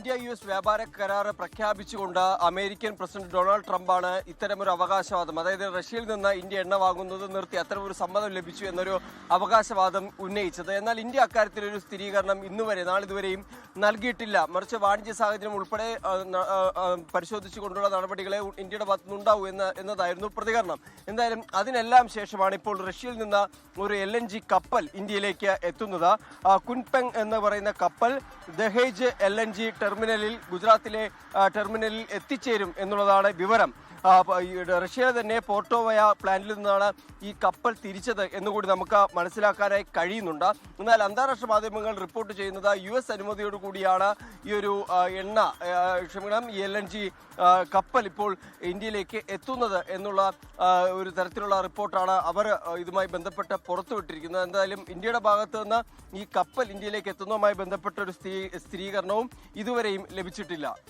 India US വ്യാപാര കരാർ പ്രഖ്യാപിച്ചുകൊണ്ട് അമേരിക്കൻ പ്രസിഡന്റ് ഡൊണാൾഡ് ട്രംപാണ് ഇത്തരമൊരു അവകാശവാദം, അതായത് റഷ്യയിൽ നിന്ന് ഇന്ത്യ എണ്ണ വാങ്ങുന്നത് നിർത്തി അത്തരമൊരു സമ്മതം ലഭിച്ചു എന്നൊരു അവകാശവാദം ഉന്നയിച്ചത്. എന്നാൽ ഇന്ത്യ അക്കാര്യത്തിലൊരു സ്ഥിരീകരണം ഇന്നുവരെ നാളിതുവരെയും നൽകിയിട്ടില്ല. മറിച്ച് വാണിജ്യ സാഹചര്യം ഉൾപ്പെടെ പരിശോധിച്ചുകൊണ്ടുള്ള നടപടികളെ ഇന്ത്യയുടെ ഭാഗത്തുനിന്നുണ്ടാവൂ എന്നതായിരുന്നു പ്രതികരണം. എന്തായാലും അതിനെല്ലാം ശേഷമാണ് ഇപ്പോൾ റഷ്യയിൽ നിന്ന് ഒരു LNG കപ്പൽ ഇന്ത്യയിലേക്ക് എത്തുന്നത്. കുൻപെങ് എന്ന് പറയുന്ന കപ്പൽ ദഹേജ് LNG ടെർമിനലിൽ, ഗുജറാത്തിലെ ടെർമിനലിൽ എത്തിച്ചേരും എന്നുള്ളതാണ് വിവരം. റഷ്യയിലെ തന്നെ പോർട്ടോവയ പ്ലാന്റിൽ നിന്നാണ് ഈ കപ്പൽ തിരിച്ചത് എന്നുകൂടി നമുക്ക് മനസ്സിലാക്കാനായി കഴിയുന്നുണ്ട്. എന്നാൽ അന്താരാഷ്ട്ര മാധ്യമങ്ങൾ റിപ്പോർട്ട് ചെയ്യുന്നത് US അനുമതിയോടുകൂടിയാണ് ഈ ഒരു ഈ LNG കപ്പൽ ഇപ്പോൾ ഇന്ത്യയിലേക്ക് എത്തുന്നത് എന്നുള്ള ഒരു തരത്തിലുള്ള റിപ്പോർട്ടാണ് അവർ ഇതുമായി ബന്ധപ്പെട്ട് പുറത്തുവിട്ടിരിക്കുന്നത്. എന്തായാലും ഇന്ത്യയുടെ ഭാഗത്ത് നിന്ന് ഈ കപ്പൽ ഇന്ത്യയിലേക്ക് എത്തുന്നതുമായി ബന്ധപ്പെട്ട ഒരു സ്ഥിരീകരണവും ഇതുവരെയും ലഭിച്ചിട്ടില്ല.